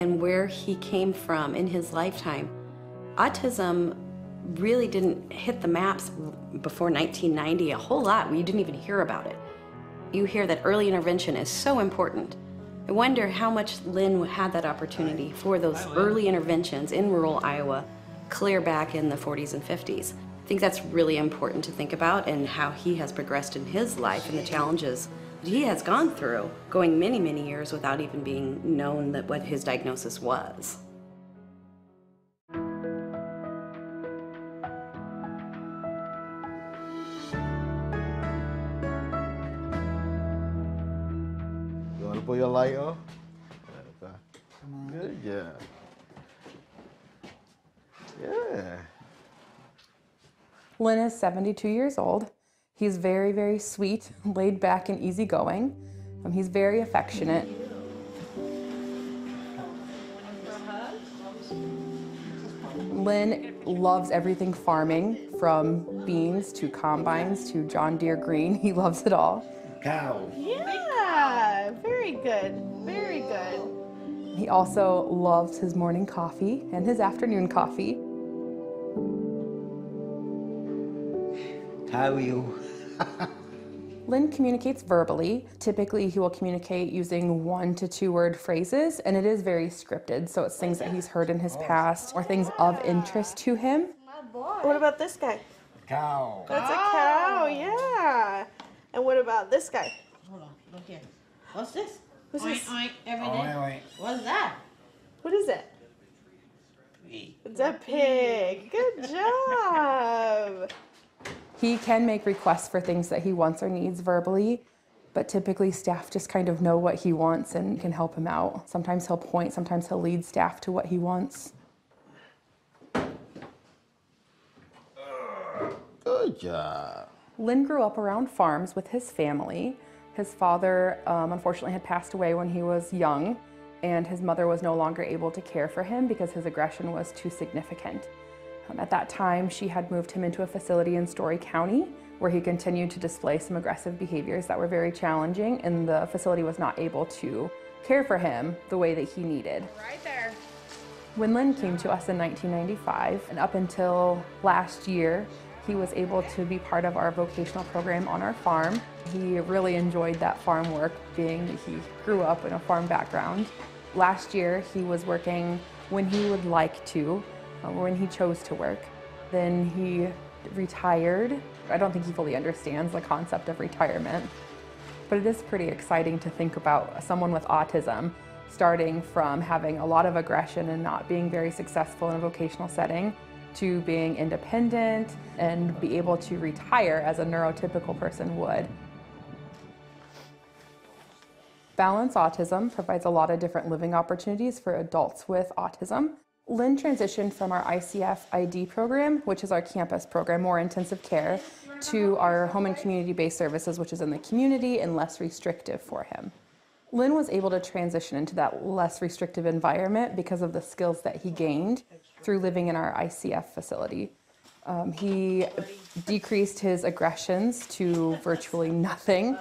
and where he came from in his lifetime. Autism really didn't hit the maps before 1990 a whole lot. We didn't even hear about it. You hear that early intervention is so important. I wonder how much Lynn had that opportunity for those early interventions in rural Iowa clear back in the 40s and 50s. I think that's really important to think about, and how he has progressed in his life and the challenges that he has gone through, going many, many years without even being known that what his diagnosis was. You want to put your light on? Okay. Come on. Good job. Yeah. Lynn is 72 years old. He's very, very sweet, laid back, and easygoing. He's very affectionate. Lynn loves everything farming, from beans to combines to John Deere green. He loves it all. Cow. Yeah, very good, very good. He also loves his morning coffee and his afternoon coffee. How are you? Lynn communicates verbally. Typically, he will communicate using 1 to 2 word phrases, and it is very scripted, so it's things that he's heard in his past or things of interest to him. What about this guy? Cow. That's a cow, yeah. And what about this guy? Hold on, look here. What's this? What's Oink, this? oink, every day. Oink. What's that? What is it? It's a pig. Good job. He can make requests for things that he wants or needs verbally, but typically staff just kind of know what he wants and can help him out. Sometimes he'll point, sometimes he'll lead staff to what he wants. Good job. Lynn grew up around farms with his family. His father unfortunately had passed away when he was young, and his mother was no longer able to care for him because his aggression was too significant. At that time, she had moved him into a facility in Story County, where he continued to display some aggressive behaviors that were very challenging, and the facility was not able to care for him the way that he needed. Right there. When Lynn came to us in 1995, and up until last year, he was able to be part of our vocational program on our farm. He really enjoyed that farm work, being that he grew up in a farm background. Last year, he was working when he would like to, when he chose to work. Then he retired. I don't think he fully understands the concept of retirement, but it is pretty exciting to think about someone with autism starting from having a lot of aggression and not being very successful in a vocational setting to being independent and be able to retire as a neurotypical person would. Balance Autism provides a lot of different living opportunities for adults with autism. Lynn transitioned from our ICF ID program, which is our campus program, more intensive care, to our home and community-based services, which is in the community and less restrictive for him. Lynn was able to transition into that less restrictive environment because of the skills that he gained through living in our ICF facility. He decreased his aggressions to virtually nothing,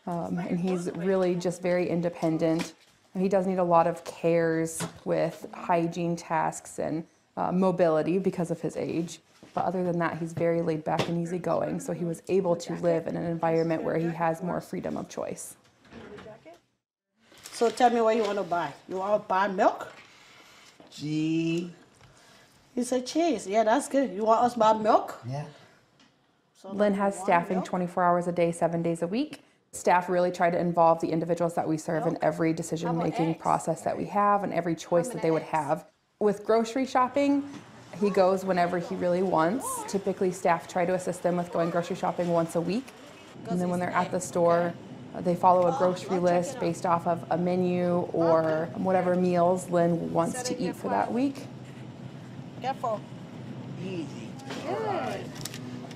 and he's really just very independent. He does need a lot of cares with hygiene tasks and mobility because of his age. But other than that, he's very laid back and easygoing, so he was able to live in an environment where he has more freedom of choice. So tell me what you want to buy. You want to buy milk? Cheese. You said cheese. Yeah, that's good. You want us to buy milk? Yeah. So Lynn you has want staffing milk? 24 hours a day, 7 days a week. Staff really try to involve the individuals that we serve in every decision-making process that we have and every choice that they would have. With grocery shopping, he goes whenever he really wants. Typically, staff try to assist them with going grocery shopping once a week. And then when they're at the store, they follow a grocery list based off of a menu or whatever meals Lynn wants to eat for that week. Careful. Easy. Good.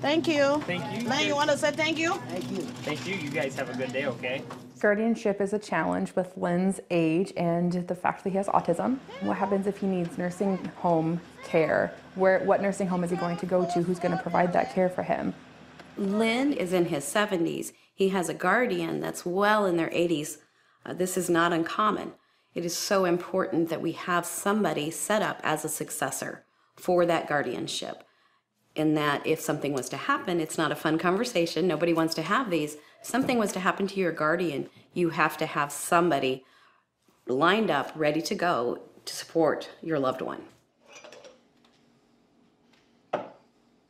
Thank you. Thank you. Len, you want to say thank you? Thank you. Thank you. You guys have a good day, okay? Guardianship is a challenge with Lynn's age and the fact that he has autism. What happens if he needs nursing home care? What nursing home is he going to go to? Who's going to provide that care for him? Lynn is in his 70s. He has a guardian that's well in their 80s. This is not uncommon. It is so important that we have somebody set up as a successor for that guardianship. In that if something was to happen, it's not a fun conversation. Nobody wants to have these. If something was to happen to your guardian, you have to have somebody lined up, ready to go to support your loved one.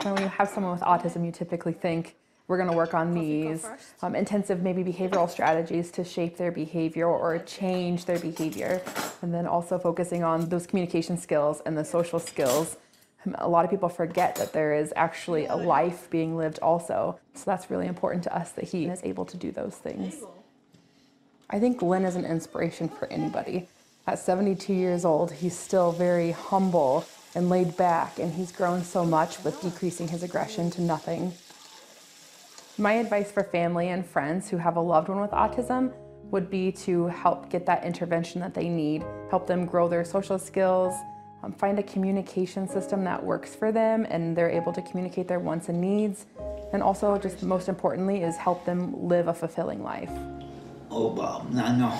When you have someone with autism, you typically think, we're going to work on these intensive maybe behavioral strategies to shape their behavior or change their behavior. And then also focusing on those communication skills and the social skills. A lot of people forget that there is actually a life being lived also. So that's really important to us that he is able to do those things. I think Lynn is an inspiration for anybody. At 72 years old, he's still very humble and laid back, and he's grown so much with decreasing his aggression to nothing. My advice for family and friends who have a loved one with autism would be to help get that intervention that they need, help them grow their social skills, find a communication system that works for them and they're able to communicate their wants and needs, and also just most importantly is help them live a fulfilling life. Oh, Bob, I know.